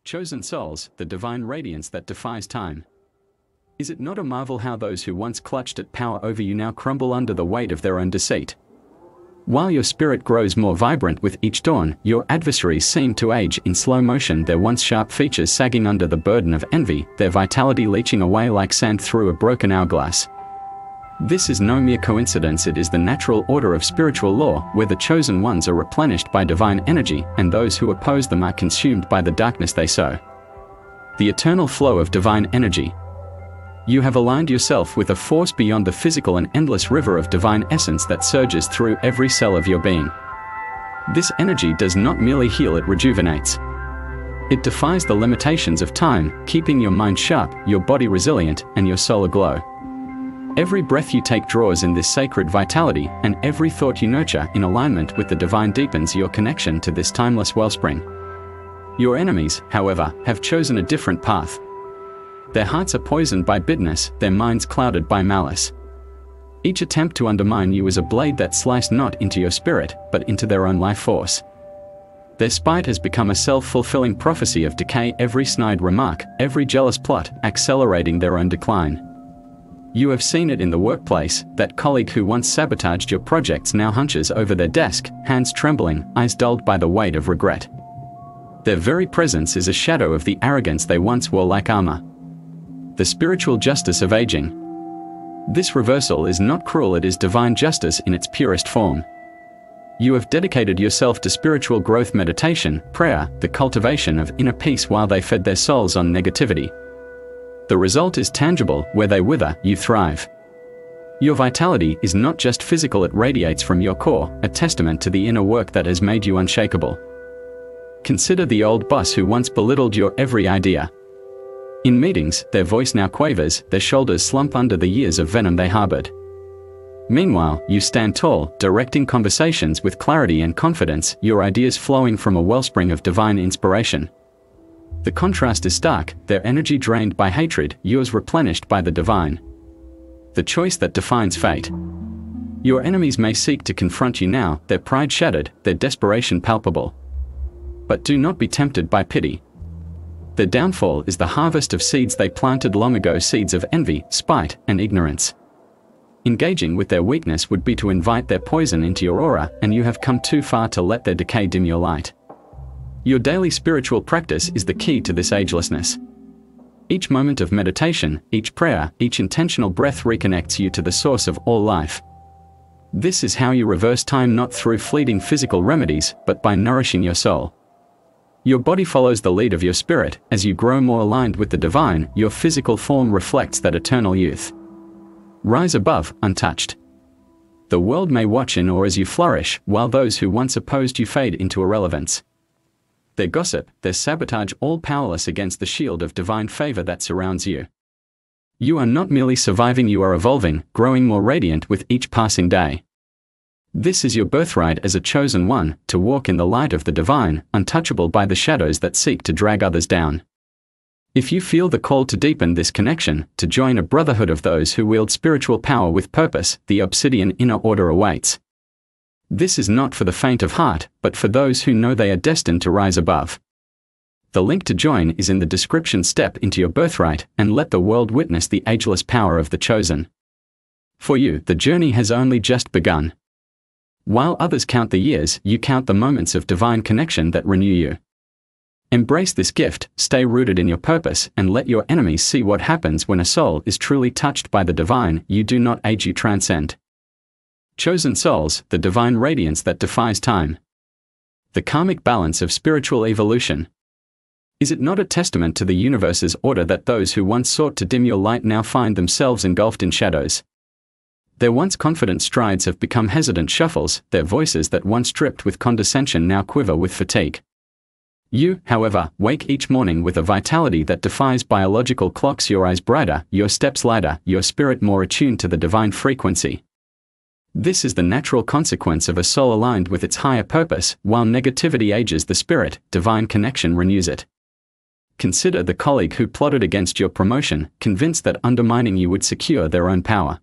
Chosen souls, the divine radiance that defies time. Is it not a marvel how those who once clutched at power over you now crumble under the weight of their own deceit? While your spirit grows more vibrant with each dawn, your adversaries seem to age in slow motion, their once sharp features sagging under the burden of envy, their vitality leaching away like sand through a broken hourglass. This is no mere coincidence, it is the natural order of spiritual law, where the chosen ones are replenished by divine energy, and those who oppose them are consumed by the darkness they sow. The eternal flow of divine energy. You have aligned yourself with a force beyond the physical, an endless river of divine essence that surges through every cell of your being. This energy does not merely heal, it rejuvenates. It defies the limitations of time, keeping your mind sharp, your body resilient, and your soul aglow. Every breath you take draws in this sacred vitality, and every thought you nurture in alignment with the divine deepens your connection to this timeless wellspring. Your enemies, however, have chosen a different path. Their hearts are poisoned by bitterness, their minds clouded by malice. Each attempt to undermine you is a blade that sliced not into your spirit, but into their own life force. Their spite has become a self-fulfilling prophecy of decay, every snide remark, every jealous plot, accelerating their own decline. You have seen it in the workplace, that colleague who once sabotaged your projects now hunches over their desk, hands trembling, eyes dulled by the weight of regret. Their very presence is a shadow of the arrogance they once wore like armor. The spiritual justice of aging. This reversal is not cruel, it is divine justice in its purest form. You have dedicated yourself to spiritual growth, meditation, prayer, the cultivation of inner peace while they fed their souls on negativity. The result is tangible, where they wither, you thrive. Your vitality is not just physical, it radiates from your core, a testament to the inner work that has made you unshakable. Consider the old boss who once belittled your every idea. In meetings, their voice now quavers, their shoulders slump under the years of venom they harbored. Meanwhile, you stand tall, directing conversations with clarity and confidence, your ideas flowing from a wellspring of divine inspiration. The contrast is stark, their energy drained by hatred, yours replenished by the divine. The choice that defines fate. Your enemies may seek to confront you now, their pride shattered, their desperation palpable. But do not be tempted by pity. Their downfall is the harvest of seeds they planted long ago, seeds of envy, spite, and ignorance. Engaging with their weakness would be to invite their poison into your aura, and you have come too far to let their decay dim your light. Your daily spiritual practice is the key to this agelessness. Each moment of meditation, each prayer, each intentional breath reconnects you to the source of all life. This is how you reverse time, not through fleeting physical remedies, but by nourishing your soul. Your body follows the lead of your spirit. As you grow more aligned with the divine, your physical form reflects that eternal youth. Rise above, untouched. The world may watch in awe as you flourish, while those who once opposed you fade into irrelevance. Their gossip, their sabotage, all powerless against the shield of divine favor that surrounds you. You are not merely surviving, you are evolving, growing more radiant with each passing day. This is your birthright as a chosen one, to walk in the light of the divine, untouchable by the shadows that seek to drag others down. If you feel the call to deepen this connection, to join a brotherhood of those who wield spiritual power with purpose, the Obsidian Inner Order awaits. This is not for the faint of heart, but for those who know they are destined to rise above. The link to join is in the description. Step into your birthright, and let the world witness the ageless power of the chosen. For you, the journey has only just begun. While others count the years, you count the moments of divine connection that renew you. Embrace this gift, stay rooted in your purpose, and let your enemies see what happens when a soul is truly touched by the divine. You do not age, you transcend. Chosen souls, the divine radiance that defies time. The karmic balance of spiritual evolution. Is it not a testament to the universe's order that those who once sought to dim your light now find themselves engulfed in shadows? Their once confident strides have become hesitant shuffles, their voices that once dripped with condescension now quiver with fatigue. You, however, wake each morning with a vitality that defies biological clocks, your eyes brighter, your steps lighter, your spirit more attuned to the divine frequency. This is the natural consequence of a soul aligned with its higher purpose. While negativity ages the spirit, divine connection renews it. Consider the colleague who plotted against your promotion, convinced that undermining you would secure their own power.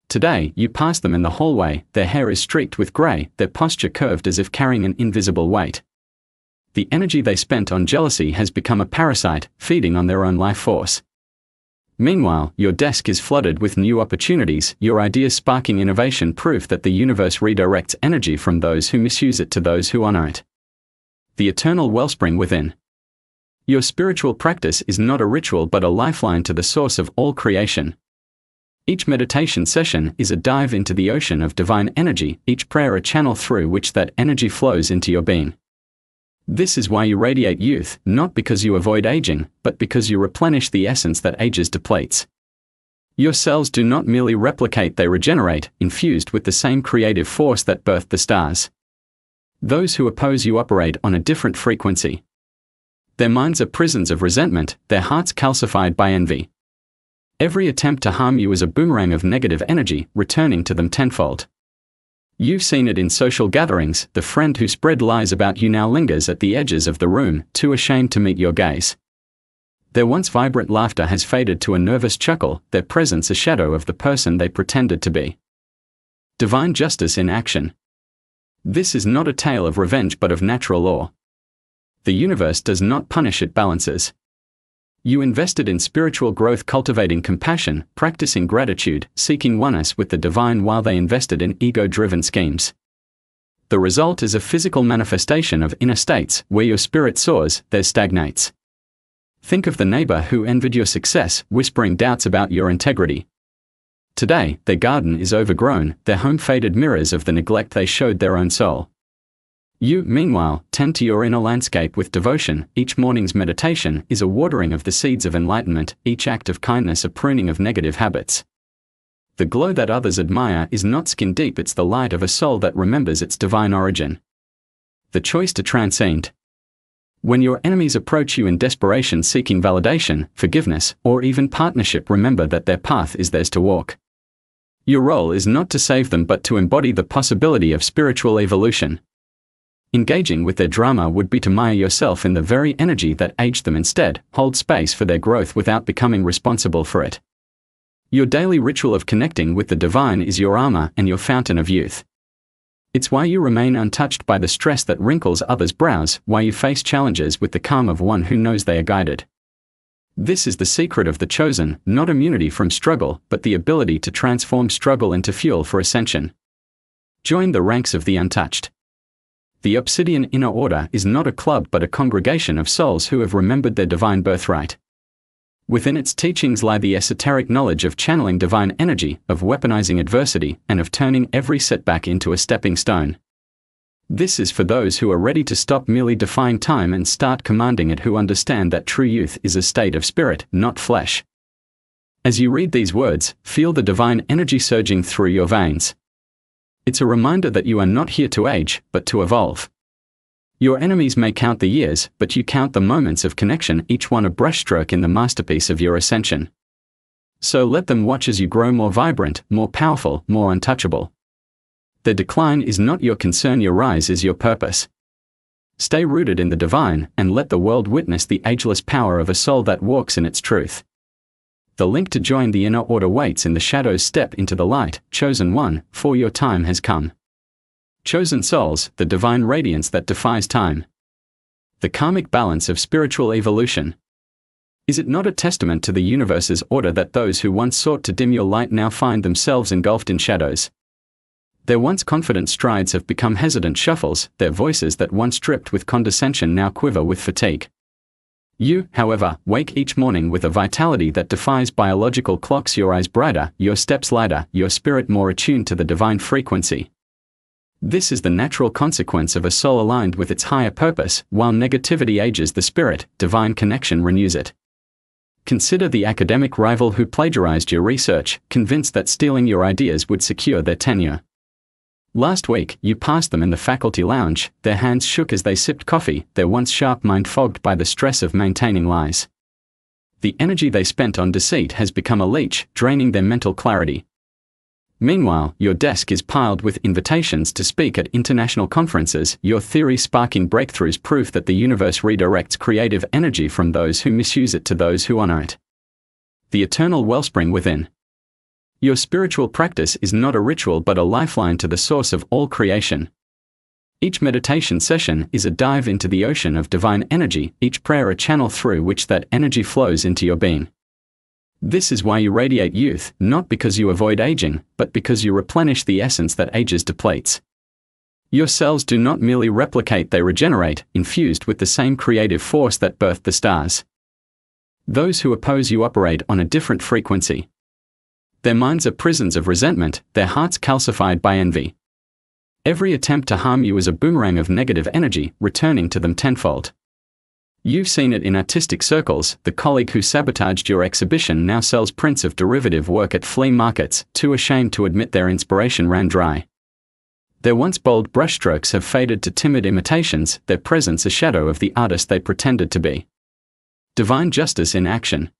Today, you pass them in the hallway, their hair is streaked with grey, their posture curved as if carrying an invisible weight. The energy they spent on jealousy has become a parasite, feeding on their own life force. Meanwhile, your desk is flooded with new opportunities, your ideas sparking innovation, proof that the universe redirects energy from those who misuse it to those who honor it. The eternal wellspring within. Your spiritual practice is not a ritual but a lifeline to the source of all creation. Each meditation session is a dive into the ocean of divine energy, each prayer a channel through which that energy flows into your being. This is why you radiate youth, not because you avoid aging, but because you replenish the essence that ages depletes. Your cells do not merely replicate, they regenerate, infused with the same creative force that birthed the stars. Those who oppose you operate on a different frequency. Their minds are prisons of resentment, their hearts calcified by envy. Every attempt to harm you is a boomerang of negative energy, returning to them tenfold. You've seen it in social gatherings, the friend who spread lies about you now lingers at the edges of the room, too ashamed to meet your gaze. Their once vibrant laughter has faded to a nervous chuckle, their presence a shadow of the person they pretended to be. Divine justice in action. This is not a tale of revenge but of natural law. The universe does not punish, it balances. You invested in spiritual growth, cultivating compassion, practicing gratitude, seeking oneness with the divine while they invested in ego-driven schemes. The result is a physical manifestation of inner states, where your spirit soars, theirs stagnates. Think of the neighbor who envied your success, whispering doubts about your integrity. Today, their garden is overgrown, their home faded mirrors of the neglect they showed their own soul. You, meanwhile, tend to your inner landscape with devotion. Each morning's meditation is a watering of the seeds of enlightenment, each act of kindness a pruning of negative habits. The glow that others admire is not skin deep, it's the light of a soul that remembers its divine origin. The choice to transcend. When your enemies approach you in desperation seeking validation, forgiveness, or even partnership, remember that their path is theirs to walk. Your role is not to save them but to embody the possibility of spiritual evolution. Engaging with their drama would be to mire yourself in the very energy that aged them. Instead, hold space for their growth without becoming responsible for it. Your daily ritual of connecting with the divine is your armor and your fountain of youth. It's why you remain untouched by the stress that wrinkles others' brows, why you face challenges with the calm of one who knows they are guided. This is the secret of the chosen, not immunity from struggle, but the ability to transform struggle into fuel for ascension. Join the ranks of the untouched. The Obsidian Inner Order is not a club but a congregation of souls who have remembered their divine birthright. Within its teachings lie the esoteric knowledge of channeling divine energy, of weaponizing adversity, and of turning every setback into a stepping stone. This is for those who are ready to stop merely defying time and start commanding it, who understand that true youth is a state of spirit, not flesh. As you read these words, feel the divine energy surging through your veins. It's a reminder that you are not here to age, but to evolve. Your enemies may count the years, but you count the moments of connection, each one a brushstroke in the masterpiece of your ascension. So let them watch as you grow more vibrant, more powerful, more untouchable. Their decline is not your concern, your rise is your purpose. Stay rooted in the divine, and let the world witness the ageless power of a soul that walks in its truth. The link to join the inner order waits in the shadows. Step into the light, chosen one, for your time has come. Chosen souls, the divine radiance that defies time. The karmic balance of spiritual evolution. Is it not a testament to the universe's order that those who once sought to dim your light now find themselves engulfed in shadows? Their once confident strides have become hesitant shuffles, their voices that once dripped with condescension now quiver with fatigue. You, however, wake each morning with a vitality that defies biological clocks, your eyes brighter, your steps lighter, your spirit more attuned to the divine frequency. This is the natural consequence of a soul aligned with its higher purpose. While negativity ages the spirit, divine connection renews it. Consider the academic rival who plagiarized your research, convinced that stealing your ideas would secure their tenure. Last week, you passed them in the faculty lounge, their hands shook as they sipped coffee, their once sharp mind fogged by the stress of maintaining lies. The energy they spent on deceit has become a leech, draining their mental clarity. Meanwhile, your desk is piled with invitations to speak at international conferences, your theory sparking breakthroughs, proof that the universe redirects creative energy from those who misuse it to those who honor it. The eternal wellspring within. Your spiritual practice is not a ritual but a lifeline to the source of all creation. Each meditation session is a dive into the ocean of divine energy, each prayer a channel through which that energy flows into your being. This is why you radiate youth, not because you avoid aging, but because you replenish the essence that ages depletes. Your cells do not merely replicate, they regenerate, infused with the same creative force that birthed the stars. Those who oppose you operate on a different frequency. Their minds are prisons of resentment, their hearts calcified by envy. Every attempt to harm you is a boomerang of negative energy, returning to them tenfold. You've seen it in artistic circles. The colleague who sabotaged your exhibition now sells prints of derivative work at flea markets, too ashamed to admit their inspiration ran dry. Their once bold brushstrokes have faded to timid imitations, their presence a shadow of the artist they pretended to be. Divine justice in action.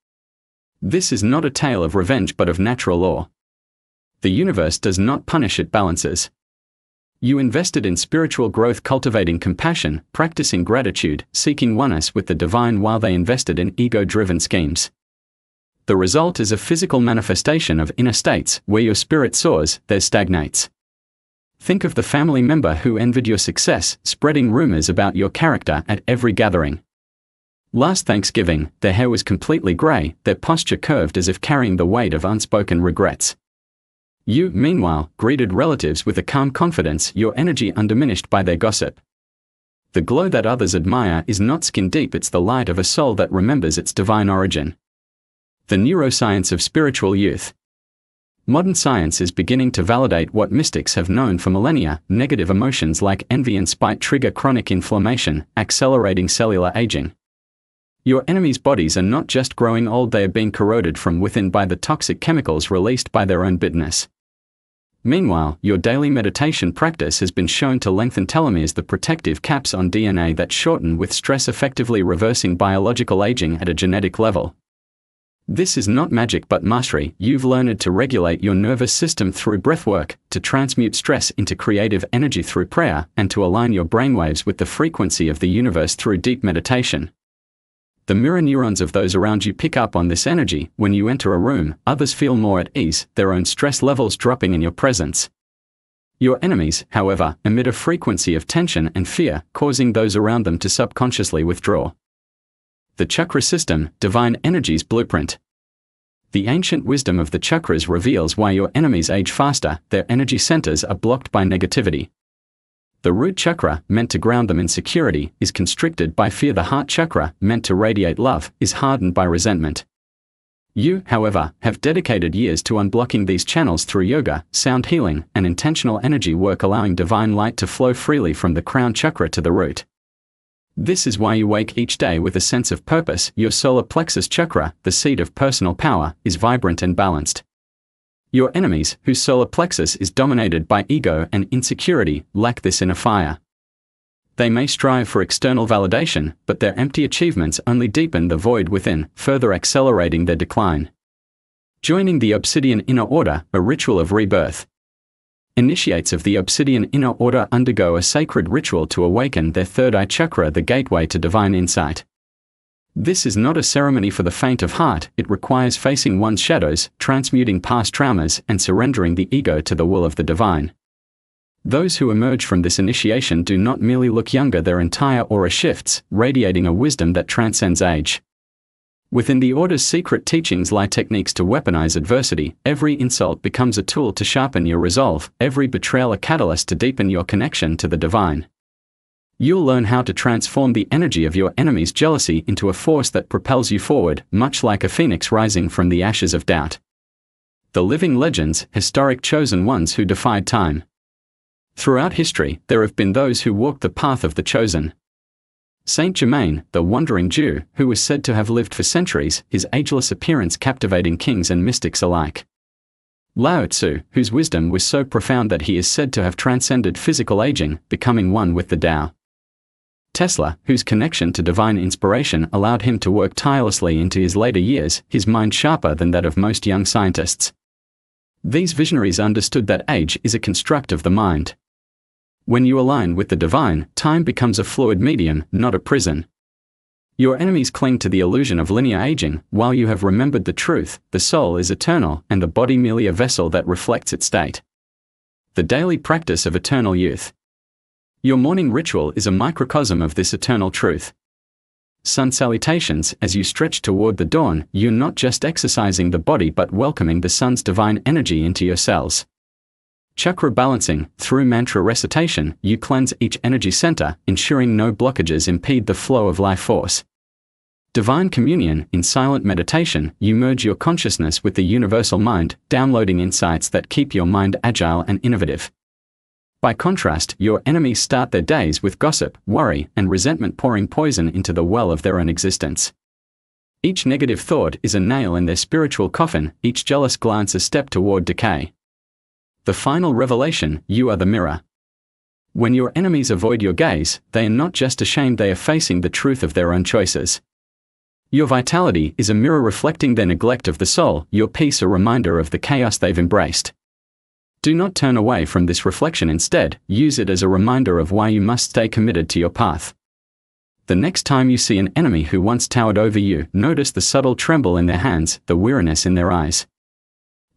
This is not a tale of revenge but of natural law. The universe does not punish, it balances. You invested in spiritual growth, cultivating compassion, practicing gratitude, seeking oneness with the divine, while they invested in ego-driven schemes. The result is a physical manifestation of inner states. Where your spirit soars, there stagnates. Think of the family member who envied your success, spreading rumors about your character at every gathering. Last Thanksgiving, their hair was completely grey, their posture curved as if carrying the weight of unspoken regrets. You, meanwhile, greeted relatives with a calm confidence, your energy undiminished by their gossip. The glow that others admire is not skin deep, it's the light of a soul that remembers its divine origin. The neuroscience of spiritual youth. Modern science is beginning to validate what mystics have known for millennia. Negative emotions like envy and spite trigger chronic inflammation, accelerating cellular aging. Your enemies' bodies are not just growing old, they are being corroded from within by the toxic chemicals released by their own bitterness. Meanwhile, your daily meditation practice has been shown to lengthen telomeres, the protective caps on DNA that shorten with stress, effectively reversing biological aging at a genetic level. This is not magic but mastery. You've learned to regulate your nervous system through breathwork, to transmute stress into creative energy through prayer, and to align your brainwaves with the frequency of the universe through deep meditation. The mirror neurons of those around you pick up on this energy. When you enter a room, others feel more at ease, their own stress levels dropping in your presence. Your enemies, however, emit a frequency of tension and fear, causing those around them to subconsciously withdraw. The chakra system, divine energy's blueprint. The ancient wisdom of the chakras reveals why your enemies age faster. Their energy centers are blocked by negativity. The root chakra, meant to ground them in security, is constricted by fear. The heart chakra, meant to radiate love, is hardened by resentment. You, however, have dedicated years to unblocking these channels through yoga, sound healing, and intentional energy work, allowing divine light to flow freely from the crown chakra to the root. This is why you wake each day with a sense of purpose. Your solar plexus chakra, the seat of personal power, is vibrant and balanced. Your enemies, whose solar plexus is dominated by ego and insecurity, lack this inner fire. They may strive for external validation, but their empty achievements only deepen the void within, further accelerating their decline. Joining the Obsidian Inner Order, a ritual of rebirth. Initiates of the Obsidian Inner Order undergo a sacred ritual to awaken their third eye chakra, the gateway to divine insight. This is not a ceremony for the faint of heart. It requires facing one's shadows, transmuting past traumas, and surrendering the ego to the will of the divine. Those who emerge from this initiation do not merely look younger, their entire aura shifts, radiating a wisdom that transcends age. Within the Order's secret teachings lie techniques to weaponize adversity. Every insult becomes a tool to sharpen your resolve, every betrayal a catalyst to deepen your connection to the divine. You'll learn how to transform the energy of your enemy's jealousy into a force that propels you forward, much like a phoenix rising from the ashes of doubt. The living legends, historic chosen ones who defied time. Throughout history, there have been those who walked the path of the chosen. Saint Germain, the wandering Jew, who was said to have lived for centuries, his ageless appearance captivating kings and mystics alike. Lao Tzu, whose wisdom was so profound that he is said to have transcended physical aging, becoming one with the Tao. Tesla, whose connection to divine inspiration allowed him to work tirelessly into his later years, his mind sharper than that of most young scientists. These visionaries understood that age is a construct of the mind. When you align with the divine, time becomes a fluid medium, not a prison. Your enemies cling to the illusion of linear aging, while you have remembered the truth: the soul is eternal, and the body merely a vessel that reflects its state. The daily practice of eternal youth. Your morning ritual is a microcosm of this eternal truth. Sun salutations. As you stretch toward the dawn, you're not just exercising the body but welcoming the sun's divine energy into your cells. Chakra balancing. Through mantra recitation, you cleanse each energy center, ensuring no blockages impede the flow of life force. Divine communion. In silent meditation, you merge your consciousness with the universal mind, downloading insights that keep your mind agile and innovative. By contrast, your enemies start their days with gossip, worry, and resentment, pouring poison into the well of their own existence. Each negative thought is a nail in their spiritual coffin, each jealous glance a step toward decay. The final revelation. You are the mirror. When your enemies avoid your gaze, they are not just ashamed, they are facing the truth of their own choices. Your vitality is a mirror reflecting their neglect of the soul, your peace a reminder of the chaos they've embraced. Do not turn away from this reflection. Instead, use it as a reminder of why you must stay committed to your path. The next time you see an enemy who once towered over you, notice the subtle tremble in their hands, the weariness in their eyes.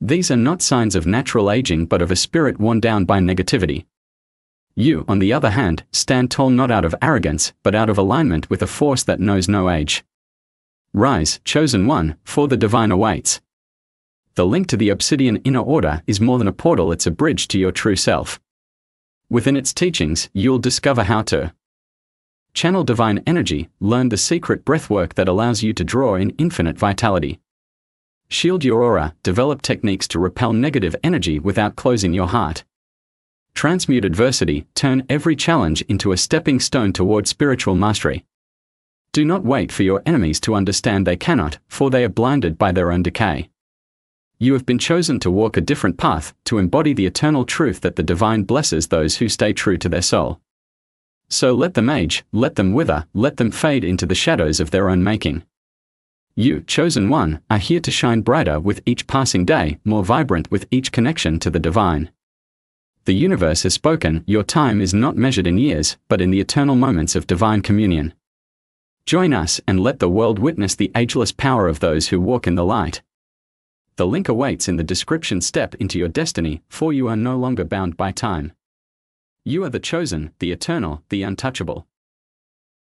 These are not signs of natural aging but of a spirit worn down by negativity. You, on the other hand, stand tall not out of arrogance, but out of alignment with a force that knows no age. Rise, chosen one, for the divine awaits. The link to the Obsidian Inner Order is more than a portal, it's a bridge to your true self. Within its teachings, you'll discover how to channel divine energy, learn the secret breathwork that allows you to draw in infinite vitality. Shield your aura, develop techniques to repel negative energy without closing your heart. Transmute adversity, turn every challenge into a stepping stone toward spiritual mastery. Do not wait for your enemies to understand, they cannot, for they are blinded by their own decay. You have been chosen to walk a different path, to embody the eternal truth that the divine blesses those who stay true to their soul. So let them age, let them wither, let them fade into the shadows of their own making. You, chosen one, are here to shine brighter with each passing day, more vibrant with each connection to the divine. The universe has spoken, your time is not measured in years, but in the eternal moments of divine communion. Join us and let the world witness the ageless power of those who walk in the light. The link awaits in the description. Step into your destiny, for you are no longer bound by time. You are the chosen, the eternal, the untouchable.